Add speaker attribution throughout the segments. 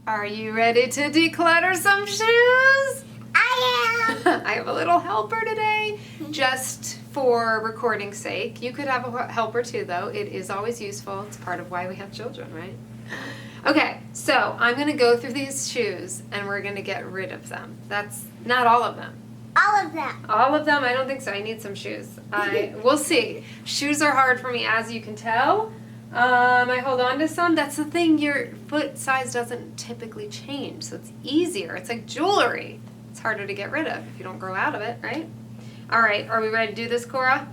Speaker 1: Are you ready to declutter some shoes?
Speaker 2: I am.
Speaker 1: I have a little helper today, just for recording sake. You could have a helper too, though. It is always useful. It's part of why we have children, right? Okay, so I'm going to go through these shoes, and we're going to get rid of them. That's not all of them.
Speaker 2: All of them.
Speaker 1: All of them? I don't think so. I need some shoes. We'll see. Shoes are hard for me, as you can tell. I hold on to some. That's the thing. Your foot size doesn't typically change, so it's easier. It's like jewelry. It's harder to get rid of if you don't grow out of it, right? All right, are we ready to do this, Cora?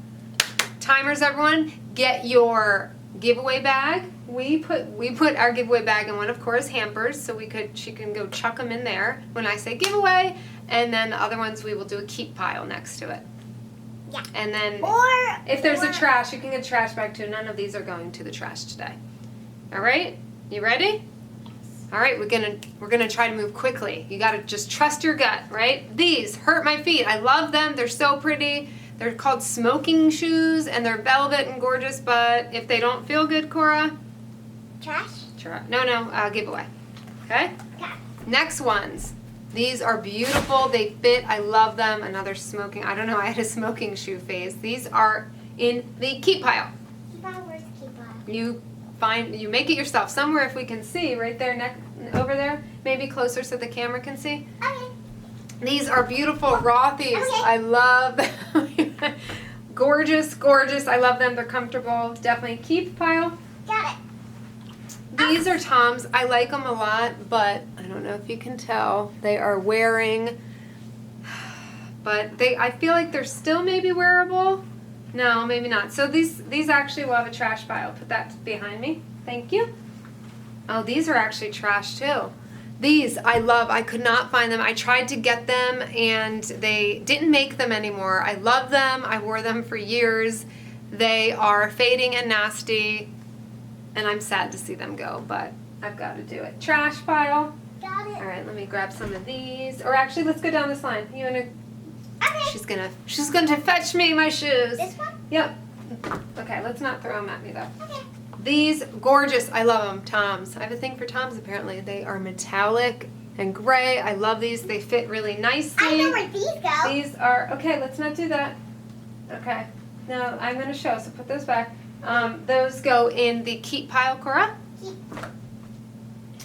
Speaker 1: Timers, everyone. Get your giveaway bag. We put our giveaway bag in one of Cora's hampers, so she can go chuck them in there when I say giveaway, and then the other ones we will do a keep pile next to it.
Speaker 2: Yeah.
Speaker 1: And then
Speaker 2: Or
Speaker 1: if there's a trash, you can get a trash bag too. None of these are going to the trash today. All right? You ready? All right, we're gonna try to move quickly. You gotta just trust your gut, right? These hurt my feet. I love them. They're so pretty. They're called smoking shoes, and they're velvet and gorgeous. But if they don't feel good, Cora,
Speaker 2: trash?
Speaker 1: No, giveaway. Okay.
Speaker 2: Okay.
Speaker 1: Next ones. These are beautiful. They fit. I love them. Another smoking. I don't know. I had a smoking shoe phase. These are in the keep pile.
Speaker 2: Keep pile. Where's the keep pile?
Speaker 1: You make it yourself. Somewhere if we can see, right there, over there, maybe closer so the camera can see.
Speaker 2: Okay.
Speaker 1: These are beautiful Rothies.
Speaker 2: Okay.
Speaker 1: I love them. Gorgeous, gorgeous. I love them. They're comfortable. Definitely keep pile.
Speaker 2: Got it.
Speaker 1: These are Tom's. I like them a lot, but I don't know if you can tell. They are wearing, but I feel like they're still maybe wearable. No, maybe not. So these actually will have a trash pile. Put that behind me. Thank you. Oh, these are actually trash too. These I love. I could not find them. I tried to get them and they didn't make them anymore. I love them. I wore them for years. They are fading and nasty. And I'm sad to see them go, but I've got to do it. Trash pile.
Speaker 2: Got it.
Speaker 1: All right, let me grab some of these. Or actually, let's go down this line. You wanna?
Speaker 2: Okay.
Speaker 1: She's gonna fetch me my shoes.
Speaker 2: This one?
Speaker 1: Yep. Okay, let's not throw them at me though.
Speaker 2: Okay.
Speaker 1: These gorgeous. I love them. Toms. I have a thing for Toms. Apparently, they are metallic and gray. I love these. They fit really nicely.
Speaker 2: I know where these go.
Speaker 1: These are okay. Let's not do that. Okay. Now I'm gonna show. So put those back. Those go in the keep pile, Cora.
Speaker 2: Keep.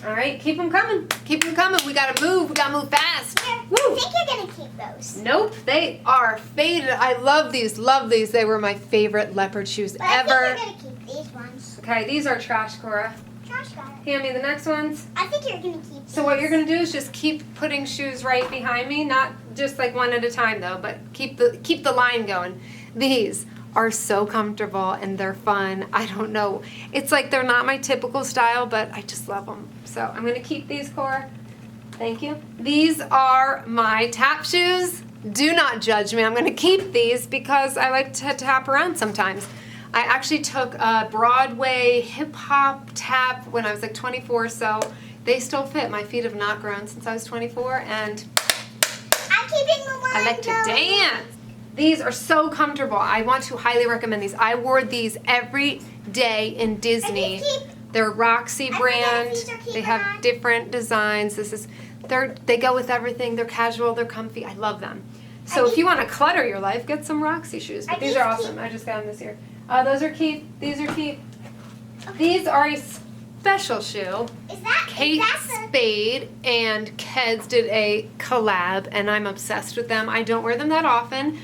Speaker 1: All right, keep them coming. Keep them coming. We gotta move. We gotta move fast.
Speaker 2: Here,
Speaker 1: Woo.
Speaker 2: I think you're gonna keep those.
Speaker 1: Nope, they are faded. I love these. Love these. They were my favorite leopard shoes
Speaker 2: But
Speaker 1: ever.
Speaker 2: I think you're gonna keep these ones.
Speaker 1: Okay, these are trash, Cora.
Speaker 2: Trash got it.
Speaker 1: Hand me the next ones.
Speaker 2: I think you're gonna keep these.
Speaker 1: So what you're gonna do is just keep putting shoes right behind me, not just like one at a time though, but keep the line going. These are so comfortable and they're fun. I don't know. It's like they're not my typical style, but I just love them. So I'm gonna keep these, Cora. Thank you. These are my tap shoes. Do not judge me. I'm gonna keep these because I like to tap around sometimes. I actually took a Broadway hip hop tap when I was like 24, so they still fit. My feet have not grown since I was 24, and
Speaker 2: I'm keeping the one.
Speaker 1: I like to dance. These are so comfortable. I want to highly recommend these. I wore these every day in Disney. They're Roxy brand. They have different designs. They go with everything. They're casual. They're comfy. I love them. So if you want to clutter your life, get some Roxy shoes. But these are awesome. I just got them this year. Those are keep. These are keep. These are a special shoe. Kate Spade and Keds did a collab, and I'm obsessed with them. I don't wear them that often.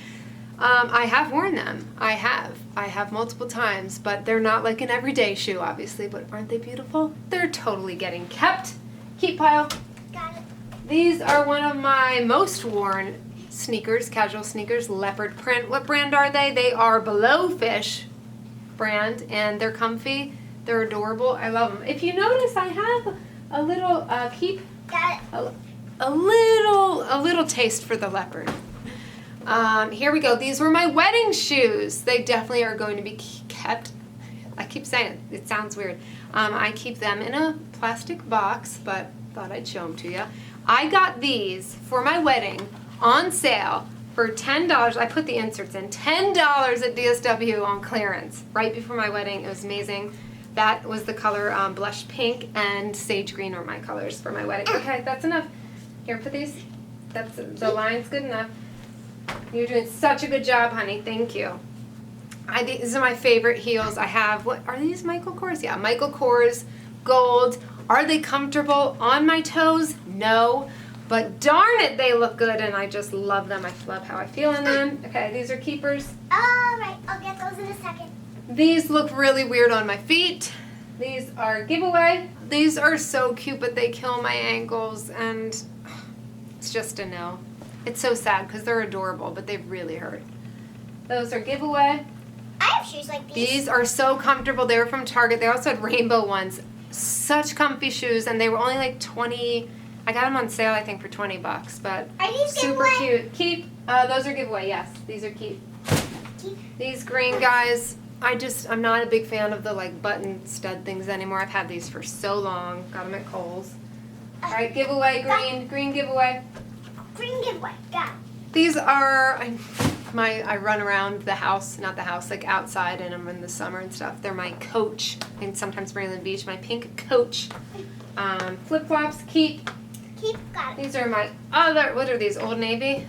Speaker 1: I have worn them. I have multiple times, but they're not like an everyday shoe, obviously, but aren't they beautiful? They're totally getting kept. Keep pile.
Speaker 2: Got it.
Speaker 1: These are one of my most worn sneakers, casual sneakers, leopard print. What brand are they? They are Blowfish brand, and they're comfy. They're adorable. I love them. If you notice, I have a little keep.
Speaker 2: Got it.
Speaker 1: A little taste for the leopard. Here we go. These were my wedding shoes. They definitely are going to be kept. I keep saying it. It sounds weird. I keep them in a plastic box, but thought I'd show them to you. I got these for my wedding on sale for $10. I put the inserts in. $10 at DSW on clearance right before my wedding. It was amazing. That was the color blush pink, and sage green are my colors for my wedding. Okay, that's enough. Here, put these. That's the line's good enough. You're doing such a good job, honey. Thank you. These are my favorite heels. I have, what are these, Michael Kors? Yeah, Michael Kors gold. Are they comfortable on my toes? No. But darn it, they look good, and I just love them. I love how I feel in them. Okay, these are keepers.
Speaker 2: All right, I'll get those in a second.
Speaker 1: These look really weird on my feet. These are giveaway. These are so cute, but they kill my ankles, and it's just a no. It's so sad because they're adorable, but they really hurt. Those are giveaway.
Speaker 2: I have shoes like these.
Speaker 1: These are so comfortable. They were from Target. They also had rainbow ones. Such comfy shoes, and they were only like 20. I got them on sale, I think, for 20 bucks, but
Speaker 2: Are these
Speaker 1: super
Speaker 2: giveaway?
Speaker 1: cute. Keep. Those are giveaway. Yes, these are keep. These green guys. I'm not a big fan of the like button stud things anymore. I've had these for so long. Got them at Kohl's. All right, giveaway green giveaway.
Speaker 2: Green giveaway. Got it.
Speaker 1: These are I run around the house, not the house, like outside in them in the summer and stuff. They're my Coach, and sometimes Maryland Beach. My pink Coach flip flops. Keep.
Speaker 2: Got it.
Speaker 1: These are my other. What are these? Old Navy.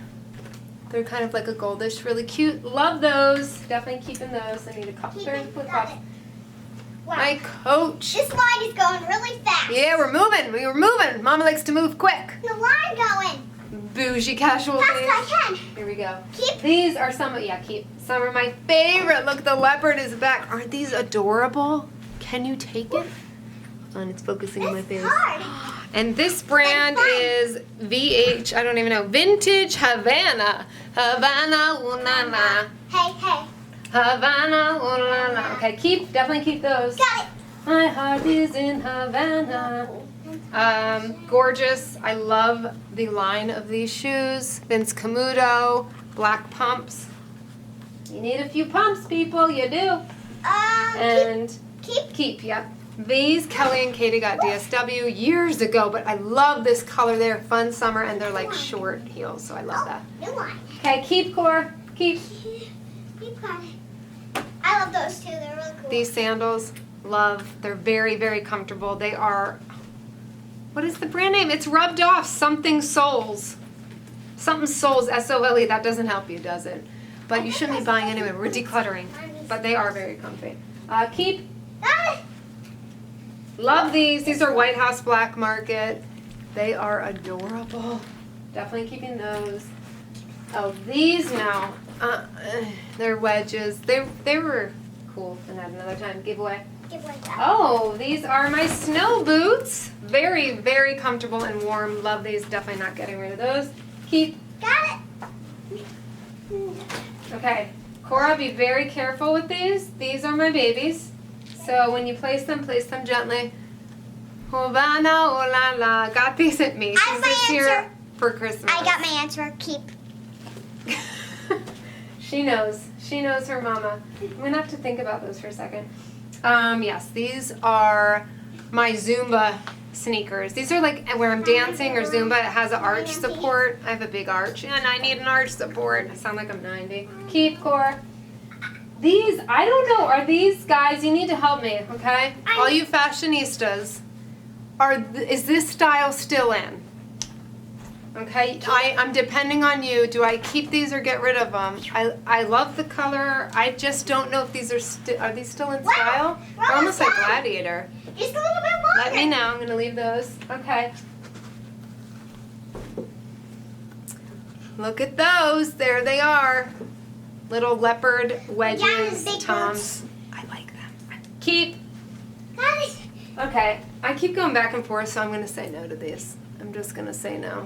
Speaker 1: They're kind of like a goldish, really cute. Love those. Definitely keeping those. I need a couple pairs of flip flops.
Speaker 2: Wow.
Speaker 1: My Coach.
Speaker 2: This line is going really fast.
Speaker 1: Yeah, we're moving. We're moving. Mama likes to move quick.
Speaker 2: The line going.
Speaker 1: Bougie casual
Speaker 2: Fast as
Speaker 1: days.
Speaker 2: I can.
Speaker 1: Here we go.
Speaker 2: Keep.
Speaker 1: These are some of my favorite. Look, the leopard is back. Aren't these adorable? Can you take it? And it's focusing on my face.
Speaker 2: It's hard.
Speaker 1: And this brand is VH, I don't even know, Vintage Havana. Havana, ooh la la.
Speaker 2: Hey.
Speaker 1: Havana, ooh la la. Okay, definitely keep those.
Speaker 2: Got it.
Speaker 1: My heart is in Havana. Gorgeous. I love the line of these shoes. Vince Camuto, black pumps. You need a few pumps, people. You do. And keep. Yep. These Kelly and Katie got DSW years ago, but I love this color. They're fun summer, and they're like short heels, so I love that.
Speaker 2: New line.
Speaker 1: Okay, keep, Cora. Keep.
Speaker 2: Got it. I love those too. They're really cool.
Speaker 1: These sandals, love. They're very, very comfortable. They are, what is the brand name? It's rubbed off. Something Soles. Something Soles, S-O-L-E. That doesn't help you, does it? But you shouldn't be buying anyway. We're decluttering. But they are very comfy. Keep.
Speaker 2: Got it.
Speaker 1: Love these. These are White House Black Market. They are adorable. Definitely keeping those. Oh, these now. They're wedges. They were cool for that another time. Giveaway.
Speaker 2: Giveaway. Got
Speaker 1: Oh, these are my snow boots. Very, very comfortable and warm. Love these. Definitely not getting rid of those. Keep.
Speaker 2: it. Got it.
Speaker 1: Okay. Cora, be very careful with these. These are my babies. So when you place them gently. Havana, oh la la. Got these at me.
Speaker 2: I have my
Speaker 1: this year
Speaker 2: answer.
Speaker 1: for Christmas.
Speaker 2: I got my answer. Keep.
Speaker 1: She knows. She knows her mama. I'm going to have to think about those for a second. Yes, these are my Zumba sneakers. These are like where I'm dancing or Zumba. It has an arch support. I have a big arch, and I need an arch support. I sound like I'm 90. Keep, Cora. These, I don't know, are these guys, you need to help me, okay? All you fashionistas, is this style still in? Okay, I'm depending on you. Do I keep these or get rid of them? I love the color. I just don't know if these are these still in style? They're almost like Gladiator.
Speaker 2: Just a little bit longer.
Speaker 1: Let me know. I'm going to leave those. Okay. Look at those. There they are. Little leopard wedges,
Speaker 2: big
Speaker 1: Toms. I like them. Keep.
Speaker 2: Got it.
Speaker 1: Okay. I keep going back and forth, so I'm going to say no to these. I'm just going to say no.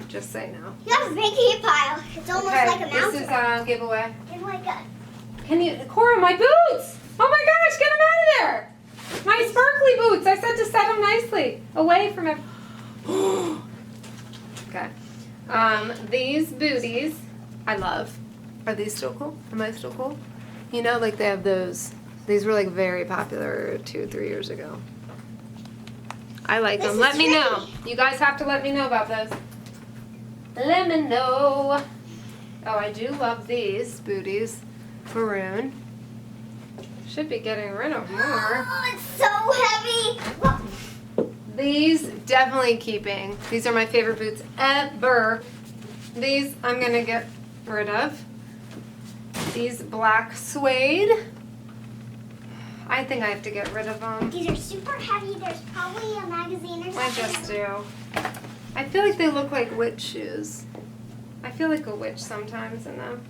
Speaker 1: Just say no.
Speaker 2: You have a big heat pile. It's almost like a mountain.
Speaker 1: This is giveaway.
Speaker 2: Giveaway. Good.
Speaker 1: Can you, Cora, my boots! Oh my gosh, get them out of there! My sparkly boots. I said to set them nicely away from it. Okay. These booties, I love. Are these still cool? Am I still cool? You know, like they have those. These were like very popular 2-3 years ago. I like them. Let me know. You guys have to let me know about those. Let me know. Oh, I do love these booties. Maroon. Should be getting rid of more.
Speaker 2: Oh, it's so heavy.
Speaker 1: These definitely keeping. These are my favorite boots ever. These I'm gonna get rid of. These black suede. I think I have to get rid of them.
Speaker 2: These are super heavy. There's probably a magazine or something.
Speaker 1: I just do. I feel like they look like witch shoes. I feel like a witch sometimes in them.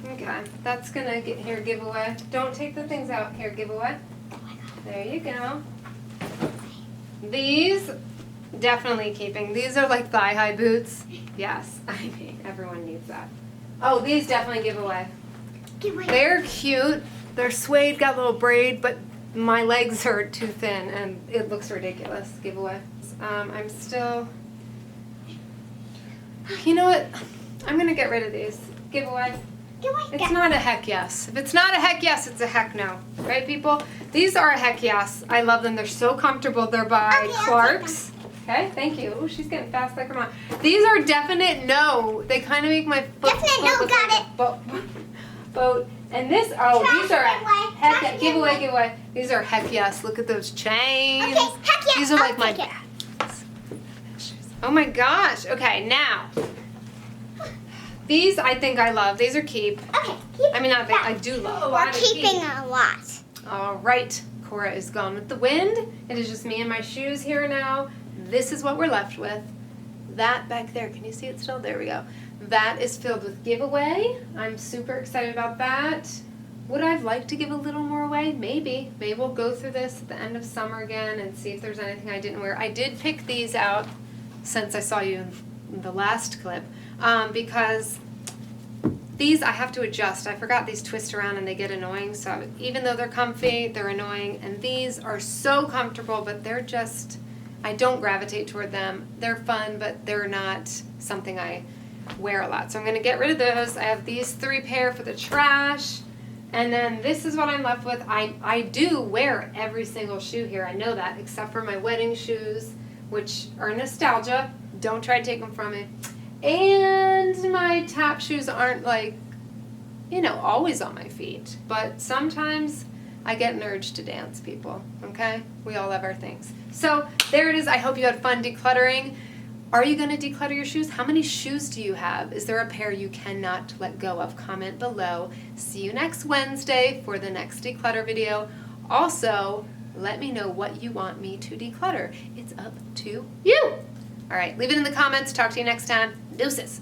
Speaker 1: Okay, that's gonna get here, giveaway. Don't take the things out. Here, giveaway. There you go. These, definitely keeping. These are like thigh-high boots. Yes, I mean, everyone needs that. Oh, these definitely giveaway. They're cute. They're suede, got a little braid, but my legs are too thin and it looks ridiculous. Giveaway. I'm still, you know what? I'm gonna get rid of these. Giveaway. It's not a heck yes. If it's not a heck yes, it's a heck no. Right, people? These are a heck yes. I love them. They're so comfortable. They're by Clark's. Okay, thank you. Oh, she's getting fast like her mom. These are definite no. They kind of make my foot
Speaker 2: Definite no,
Speaker 1: look
Speaker 2: got
Speaker 1: like a boat. And this, these are heck yes. Giveaway. These are heck yes. Look at those chains.
Speaker 2: Okay, heck yes.
Speaker 1: These are like
Speaker 2: I'll
Speaker 1: my
Speaker 2: take it.
Speaker 1: Oh my gosh. Okay, now. These I think I love. These are keep.
Speaker 2: Okay,
Speaker 1: I mean, not I do love.
Speaker 2: We're keeping a lot.
Speaker 1: All right. Cora is gone with the wind. It is just me and my shoes here now. This is what we're left with. That back there, can you see it still? There we go. That is filled with giveaway. I'm super excited about that. Would I like to give a little more away? Maybe. Maybe we'll go through this at the end of summer again and see if there's anything I didn't wear. I did pick these out since I saw you in the last clip because these I have to adjust. I forgot these twist around and they get annoying. So even though they're comfy, they're annoying. And these are so comfortable, but they're just, I don't gravitate toward them. They're fun, but they're not something I wear a lot. So I'm going to get rid of those. I have these 3 pair for the trash. And then this is what I'm left with. I do wear every single shoe here. I know that, except for my wedding shoes, which are nostalgia. Don't try to take them from me. And my tap shoes aren't like, you know, always on my feet. But sometimes I get an urge to dance, people. Okay? We all have our things. So there it is. I hope you had fun decluttering. Are you going to declutter your shoes? How many shoes do you have? Is there a pair you cannot let go of? Comment below. See you next Wednesday for the next declutter video. Also, let me know what you want me to declutter. It's up to you. All right, leave it in the comments. Talk to you next time. Deuces.